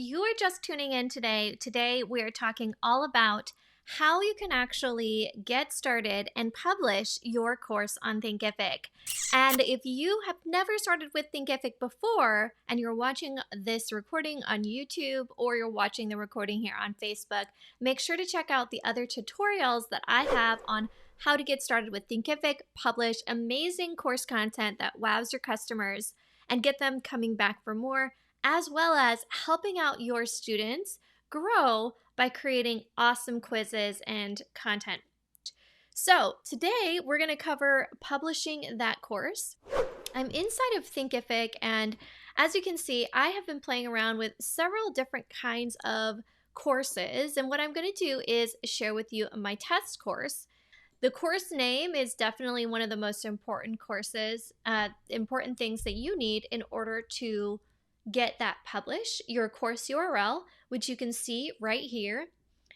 you are just tuning in today we are talking all about how you can actually get started and publish your course on Thinkific. And if you have never started with Thinkific before and you're watching this recording on YouTube or you're watching the recording here on Facebook, make sure to check out the other tutorials that I have on how to get started with Thinkific, publish amazing course content that wows your customers and get them coming back for more, as well as helping out your students grow by creating awesome quizzes and content. So today we're going to cover publishing that course. I'm inside of Thinkific, and as you can see, I have been playing around with several different kinds of courses, and what I'm going to do is share with you my test course. The course name is definitely one of the most important important things that you need in order to get that published. Your course URL, which you can see right here.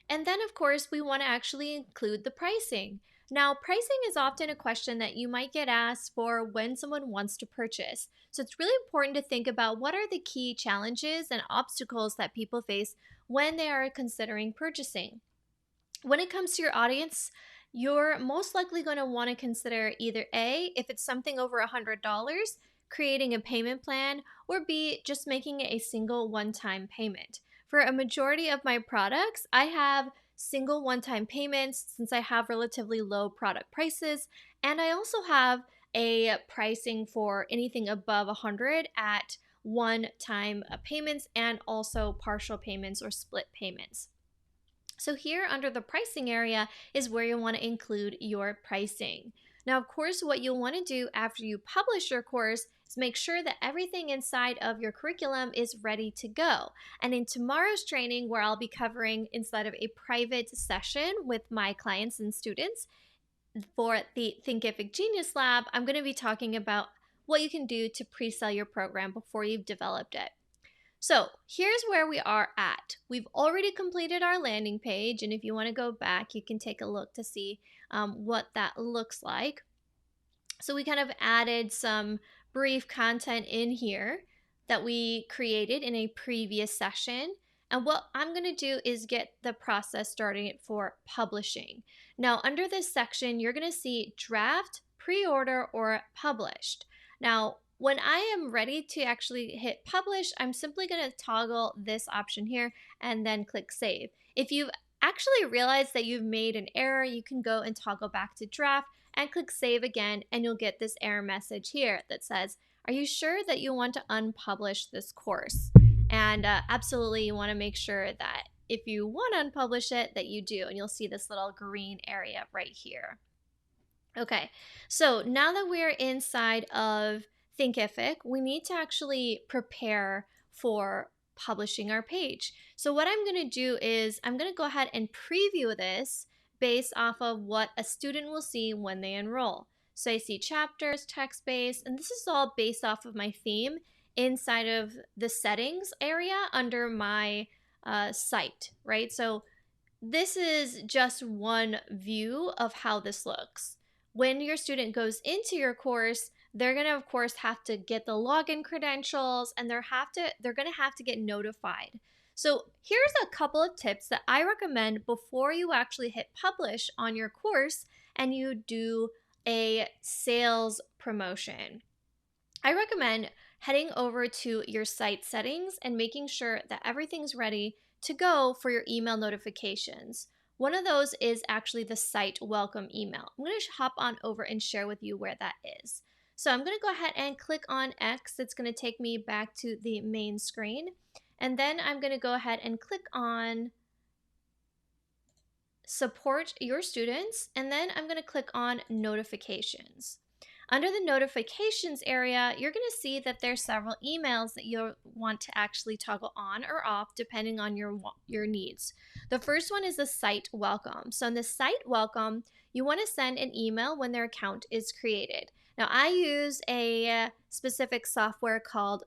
And then, of course, we want to actually include the pricing. Now, pricing is often a question that you might get asked for when someone wants to purchase. So it's really important to think about what are the key challenges and obstacles that people face when they are considering purchasing. When it comes to your audience, you're most likely going to want to consider either A, if it's something over $100, creating a payment plan, or B, just making a single one-time payment. For a majority of my products, I have single one-time payments since I have relatively low product prices, and I also have a pricing for anything above 100 at one-time payments and also partial payments or split payments. So here under the pricing area is where you want to include your pricing. Now, of course, what you'll want to do after you publish your course is make sure that everything inside of your curriculum is ready to go. And in tomorrow's training, where I'll be covering inside of a private session with my clients and students for the Thinkific Genius Lab, I'm going to be talking about what you can do to pre-sell your program before you've developed it. So here's where we are at. We've already completed our landing page, and if you want to go back, you can take a look to see what that looks like. So we kind of added some brief content in here that we created in a previous session. And what I'm going to do is get the process started for publishing. Now, under this section, you're going to see draft, pre-order, or published. Now, when I am ready to actually hit publish, I'm simply going to toggle this option here and then click save. If you've actually realized that you've made an error, you can go and toggle back to draft and click save again, and you'll get this error message here that says, are you sure that you want to unpublish this course? And absolutely, you want to make sure that if you want to unpublish it, that you do, and you'll see this little green area right here. Okay, so now that we're inside of Thinkific, we need to actually prepare for publishing our page. So what I'm going to do is I'm going to go ahead and preview this based off of what a student will see when they enroll. So I see chapters, text-based, and this is all based off of my theme inside of the settings area under my site, right? So this is just one view of how this looks. When your student goes into your course, they're going to, of course, have to get the login credentials, and they're going to have to get notified. So here's a couple of tips that I recommend before you actually hit publish on your course and you do a sales promotion. I recommend heading over to your site settings and making sure that everything's ready to go for your email notifications. One of those is actually the site welcome email. I'm going to hop on over and share with you where that is. So I'm going to go ahead and click on X. It's going to take me back to the main screen. And then I'm going to go ahead and click on support your students. And then I'm going to click on notifications. Under the notifications area, you're going to see that there's several emails that you'll want to actually toggle on or off depending on your needs. The first one is the site welcome. So in the site welcome, you want to send an email when their account is created. Now, I use a specific software called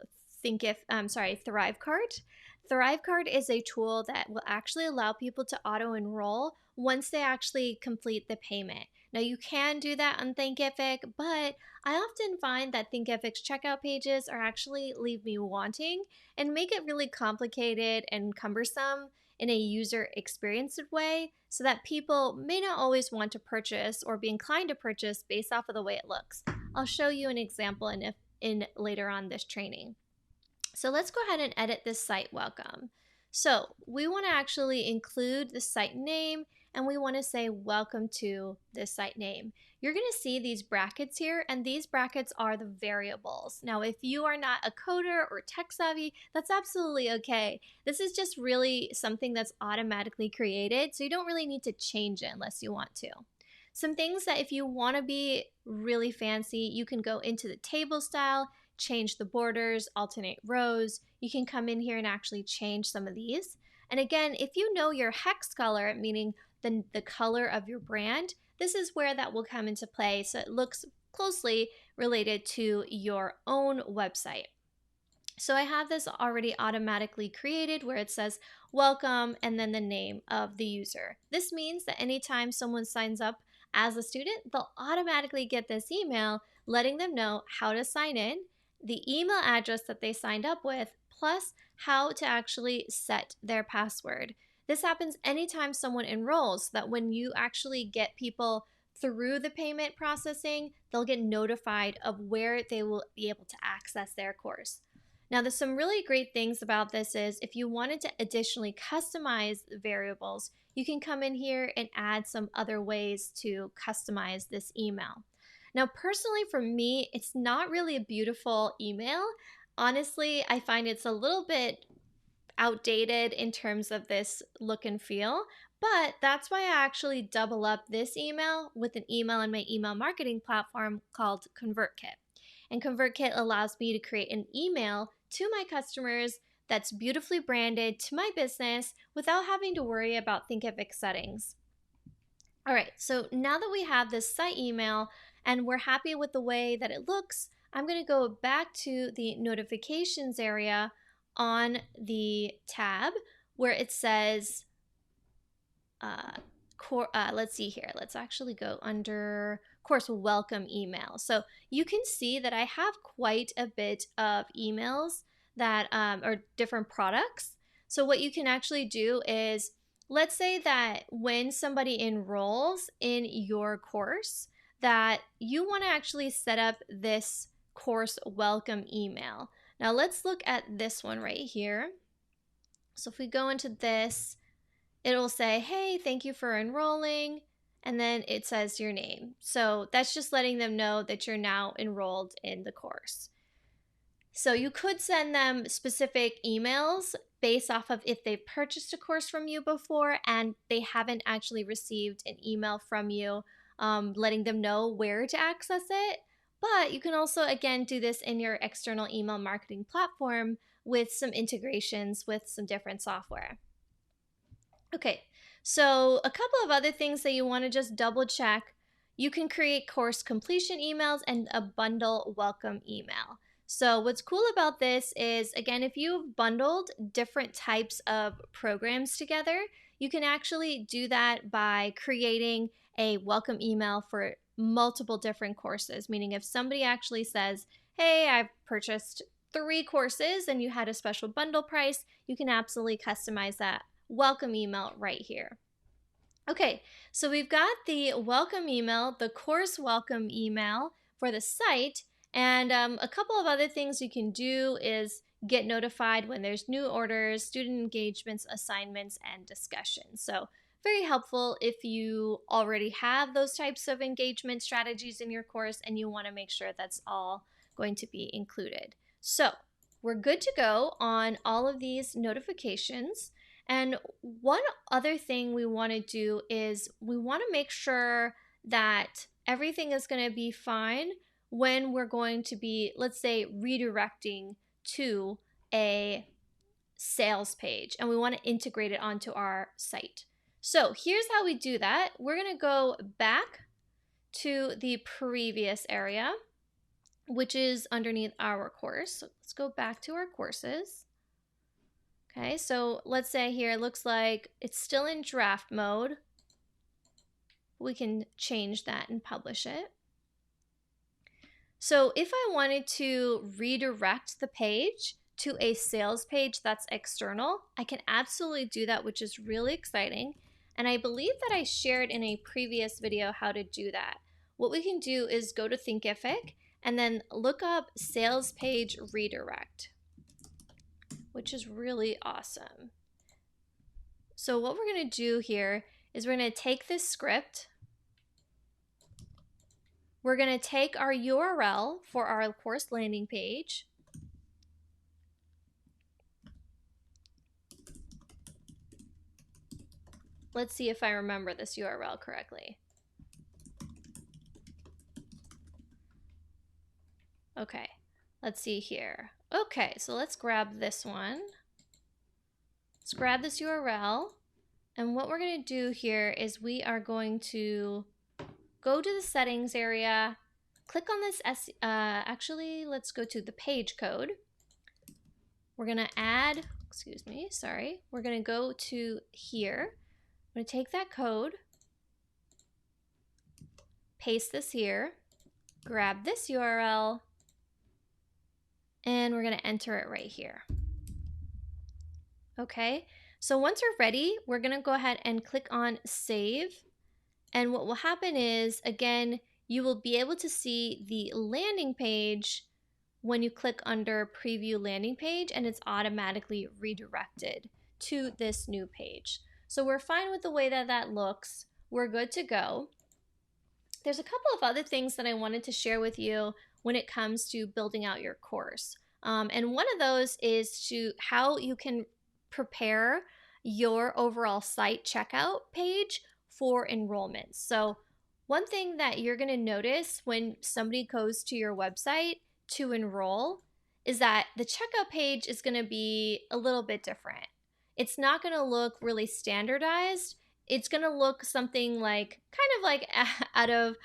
ThriveCart. ThriveCart is a tool that will actually allow people to auto-enroll once they actually complete the payment. Now you can do that on Thinkific, but I often find that Thinkific's checkout pages are actually leave me wanting and make it really complicated and cumbersome in a user experience way, so that people may not always want to purchase or be inclined to purchase based off of the way it looks. I'll show you an example in later on this training. So let's go ahead and edit this site welcome. So we want to actually include the site name, and we want to say welcome to this site name. You're going to see these brackets here, and these brackets are the variables. Now, if you are not a coder or tech savvy, that's absolutely okay. This is just really something that's automatically created, so you don't really need to change it unless you want to. Some things that if you want to be really fancy, you can go into the table style, change the borders, alternate rows. You can come in here and actually change some of these. And again, if you know your hex color, meaning the color of your brand, this is where that will come into play, so it looks closely related to your own website. So I have this already automatically created where it says welcome and then the name of the user. This means that anytime someone signs up as a student, they'll automatically get this email letting them know how to sign in, the email address that they signed up with, plus how to actually set their password. This happens anytime someone enrolls, so that when you actually get people through the payment processing, they'll get notified of where they will be able to access their course. Now, there's some really great things about this is if you wanted to additionally customize the variables, you can come in here and add some other ways to customize this email. Now, personally for me, it's not really a beautiful email. Honestly, I find it's a little bit outdated in terms of this look and feel, but that's why I actually double up this email with an email in my email marketing platform called ConvertKit. And ConvertKit allows me to create an email to my customers that's beautifully branded to my business without having to worry about Thinkific settings. All right, so now that we have this site email and we're happy with the way that it looks, I'm going to go back to the notifications area on the tab where it says, let's see here. Let's actually go under course welcome email. So you can see that I have quite a bit of emails that are different products. So what you can actually do is, let's say that when somebody enrolls in your course, that you want to actually set up this course welcome email. Now let's look at this one right here. So if we go into this, it'll say, hey, thank you for enrolling, and then it says your name. So that's just letting them know that you're now enrolled in the course. So you could send them specific emails based off of if they've purchased a course from you before and they haven't actually received an email from you letting them know where to access it. But you can also, again, do this in your external email marketing platform with some integrations with some different software. Okay, so a couple of other things that you want to just double check. You can create course completion emails and a bundle welcome email. So what's cool about this is, again, if you've bundled different types of programs together, you can actually do that by creating a welcome email for multiple different courses. Meaning if somebody actually says, hey, I've purchased 3 courses and you had a special bundle price, you can absolutely customize that welcome email right here. Okay, so we've got the welcome email, the course welcome email for the site, and a couple of other things you can do is get notified when there's new orders, student engagements, assignments, and discussions. So very helpful if you already have those types of engagement strategies in your course and you want to make sure that's all going to be included. So we're good to go on all of these notifications. And one other thing we want to do is we want to make sure that everything is going to be fine when we're going to be, let's say, redirecting to a sales page and we want to integrate it onto our site. So here's how we do that. We're going to go back to the previous area, which is underneath our course. So let's go back to our courses. Okay, so let's say here it looks like it's still in draft mode. We can change that and publish it. So if I wanted to redirect the page to a sales page that's external, I can absolutely do that, which is really exciting. And I believe that I shared in a previous video how to do that. What we can do is go to Thinkific and then look up sales page redirect, which is really awesome. So what we're going to do here is we're going to take this script. We're going to take our URL for our course landing page. Let's see if I remember this URL correctly. Okay, let's see here. Okay, so let's grab this one. Let's grab this URL. And what we're going to do here is we are going to go to the settings area, click on this, actually, let's go to the page code. We're going to add, we're going to go to here. I'm going to take that code, paste this here, grab this URL, and we're going to enter it right here. Okay, so once we're ready, we're going to go ahead and click on save. And what will happen is, again, you will be able to see the landing page when you click under preview landing page, and it's automatically redirected to this new page. So we're fine with the way that that looks. We're good to go. There's a couple of other things that I wanted to share with you when it comes to building out your course. And one of those is how you can prepare your overall site checkout page for enrollments. So one thing that you're going to notice when somebody goes to your website to enroll is that the checkout page is going to be a little bit different. It's not going to look really standardized. It's going to look something like kind of like out of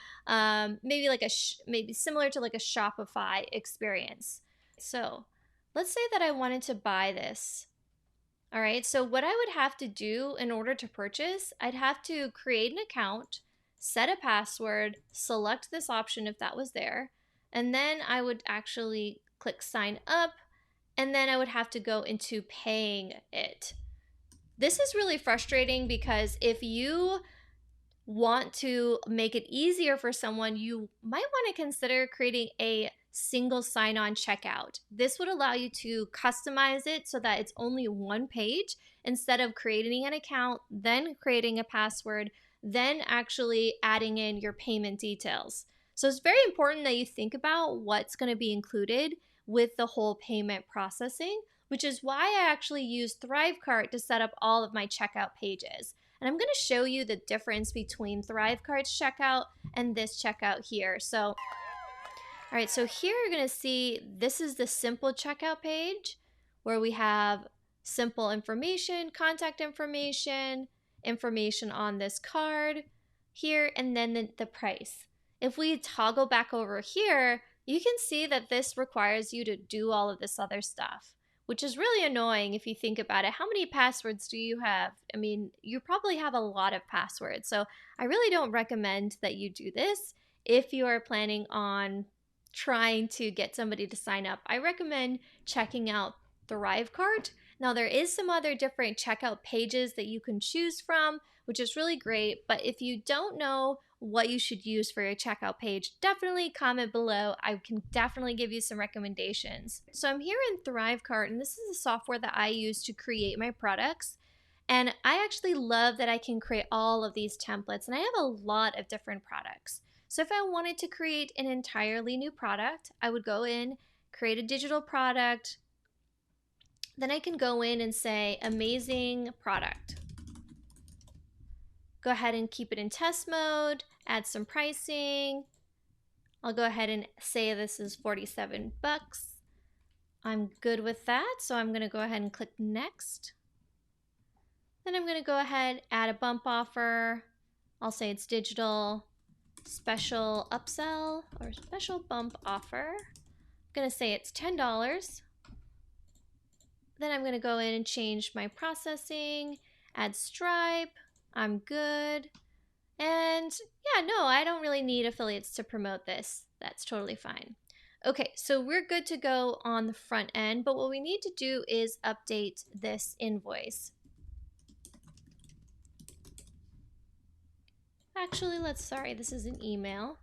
maybe similar to like a Shopify experience. So let's say that I wanted to buy this. All right, so what I would have to do in order to purchase, I'd have to create an account, set a password, select this option if that was there, and then I would actually click sign up, and then I would have to go into paying it. This is really frustrating because if you want to make it easier for someone, you might want to consider creating a single sign-on checkout. This would allow you to customize it so that it's only one page instead of creating an account, then creating a password, then actually adding in your payment details. So it's very important that you think about what's going to be included with the whole payment processing, which is why I actually use ThriveCart to set up all of my checkout pages. And I'm going to show you the difference between ThriveCart's checkout and this checkout here. So all right, so here you're going to see this is the simple checkout page where we have simple information, contact information, information on this card here, and then the price. If we toggle back over here, you can see that this requires you to do all of this other stuff, which is really annoying if you think about it. How many passwords do you have? I mean, you probably have a lot of passwords. So I really don't recommend that you do this if you are planning on trying to get somebody to sign up. I recommend checking out ThriveCart. Now there is some other different checkout pages that you can choose from, which is really great. But if you don't know what you should use for your checkout page, definitely comment below. I can definitely give you some recommendations. So I'm here in ThriveCart, and this is the software that I use to create my products. And I actually love that I can create all of these templates, and I have a lot of different products. So if I wanted to create an entirely new product, I would go in, create a digital product. Then I can go in and say amazing product. Go ahead and keep it in test mode, add some pricing. I'll go ahead and say this is 47 bucks. I'm good with that, so I'm gonna go ahead and click next. Then I'm gonna go ahead, add a bump offer. I'll say it's digital, special upsell or special bump offer. I'm gonna say it's $10. Then I'm gonna go in and change my processing, add Stripe. I'm good. And yeah, no, I don't really need affiliates to promote this. That's totally fine. Okay, so we're good to go on the front end, but what we need to do is update this invoice. Actually, sorry, this is an email.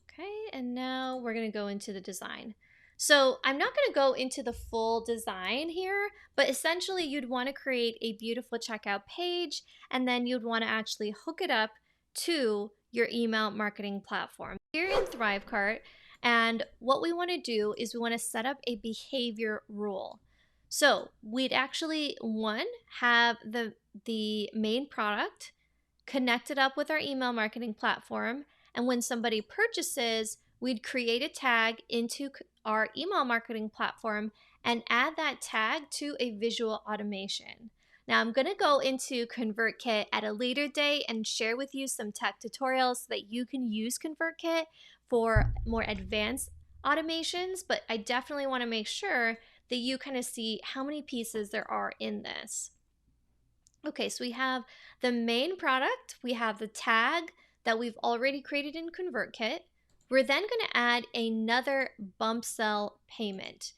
Okay, and now we're gonna go into the design. So I'm not gonna go into the full design here, but essentially you'd wanna create a beautiful checkout page, and then you'd wanna actually hook it up to your email marketing platform. Here in ThriveCart, and what we wanna do is we wanna set up a behavior rule. So we'd actually, one, have the main product connected up with our email marketing platform, and when somebody purchases, we'd create a tag into our email marketing platform and add that tag to a visual automation. Now I'm going to go into ConvertKit at a later date and share with you some tech tutorials so that you can use ConvertKit for more advanced automations, but I definitely want to make sure that you kind of see how many pieces there are in this. Okay, so we have the main product, we have the tag that we've already created in ConvertKit. We're then going to add another bump sell payment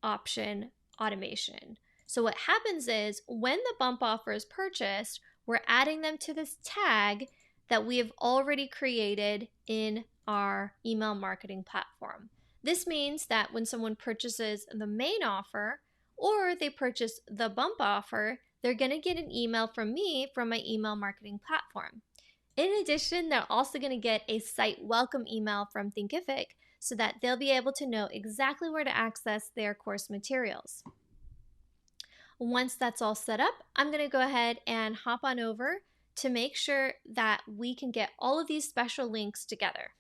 option automation. So what happens is when the bump offer is purchased, we're adding them to this tag that we have already created in our email marketing platform. This means that when someone purchases the main offer or they purchase the bump offer, they're going to get an email from me from my email marketing platform. In addition, they're also going to get a site welcome email from Thinkific so that they'll be able to know exactly where to access their course materials. Once that's all set up, I'm going to go ahead and hop on over to make sure that we can get all of these special links together.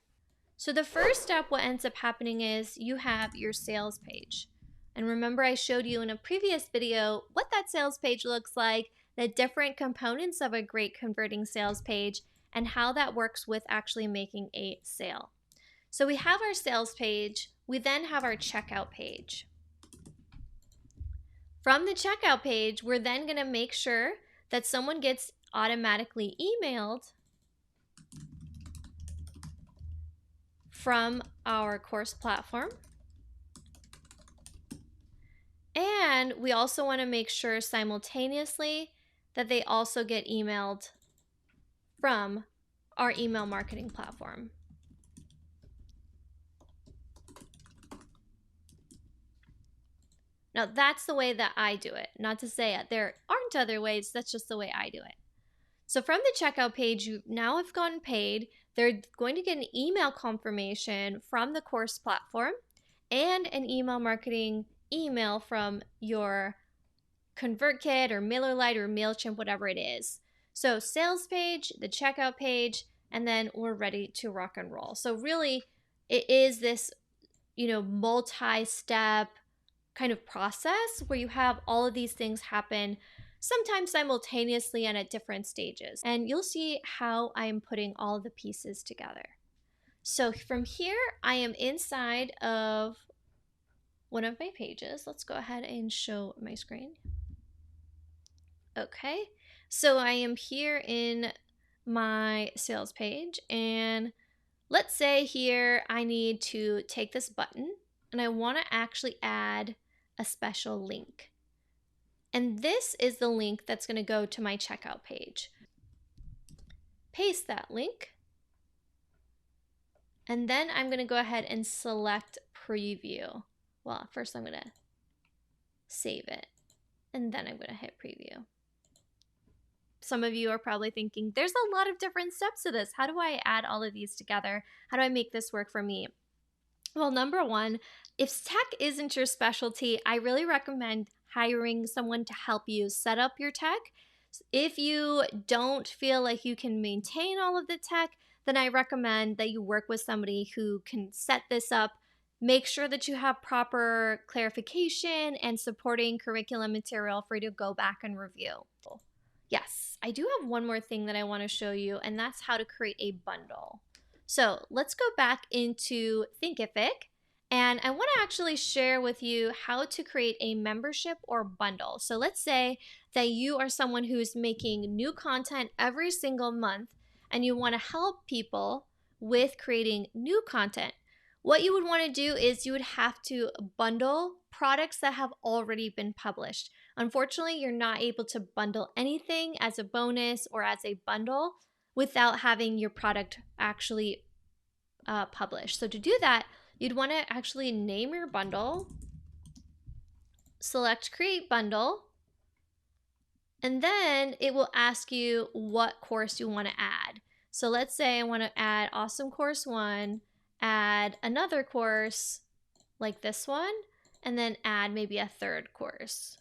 So the first step, what ends up happening is you have your sales page. And remember, I showed you in a previous video what that sales page looks like, the different components of a great converting sales page, and how that works with actually making a sale. So we have our sales page. We then have our checkout page. From the checkout page, we're then going to make sure that someone gets automatically emailed from our course platform. And we also want to make sure simultaneously that they also get emailed from our email marketing platform. Now that's the way that I do it. Not to say there aren't other ways, that's just the way I do it. So from the checkout page, you now have gotten paid. They're going to get an email confirmation from the course platform and an email marketing email from your ConvertKit or MailerLite or MailChimp, whatever it is. So sales page, the checkout page, and then we're ready to rock and roll. So really it is this, multi-step kind of process where you have all of these things happen sometimes simultaneously and at different stages. And you'll see how I am putting all of the pieces together. So from here, I am inside of one of my pages. Let's go ahead and show my screen. Okay, so I am here in my sales page, and let's say here I need to take this button and I want to actually add a special link. And this is the link that's going to go to my checkout page. Paste that link. And then I'm going to go ahead and select preview. Well, first I'm going to save it, and then I'm going to hit preview. Some of you are probably thinking, there's a lot of different steps to this. How do I add all of these together? How do I make this work for me? Well, number one, if tech isn't your specialty, I really recommend hiring someone to help you set up your tech. If you don't feel like you can maintain all of the tech, then I recommend that you work with somebody who can set this up, make sure that you have proper clarification and supporting curriculum material for you to go back and review. Yes, I do have one more thing that I want to show you, and that's how to create a bundle. So let's go back into Thinkific, And I want to actually share with you how to create a membership or bundle. So let's say that you are someone who's making new content every single month and you want to help people with creating new content. What you would want to do is you would have to bundle products that have already been published. Unfortunately, you're not able to bundle anything as a bonus or as a bundle without having your product actually published. So to do that, you'd want to actually name your bundle, select create bundle, and then it will ask you what course you want to add. So let's say I want to add awesome course 1, add another course like this one, and then add maybe a third course.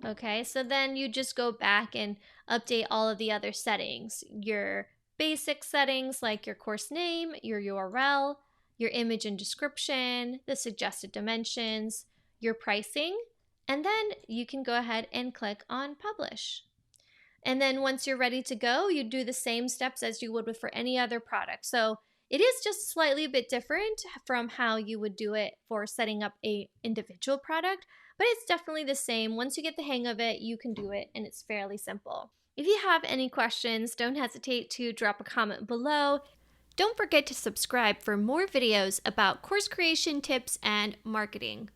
Okay, so then you just go back and update all of the other settings. Your basic settings like your course name, your URL, your image and description, the suggested dimensions, your pricing, and then you can go ahead and click on publish. And then once you're ready to go, you do the same steps as you would with for any other product. So it is just slightly a bit different from how you would do it for setting up a individual product, but it's definitely the same. Once you get the hang of it, you can do it, and it's fairly simple. If you have any questions, don't hesitate to drop a comment below. Don't forget to subscribe for more videos about course creation tips and marketing.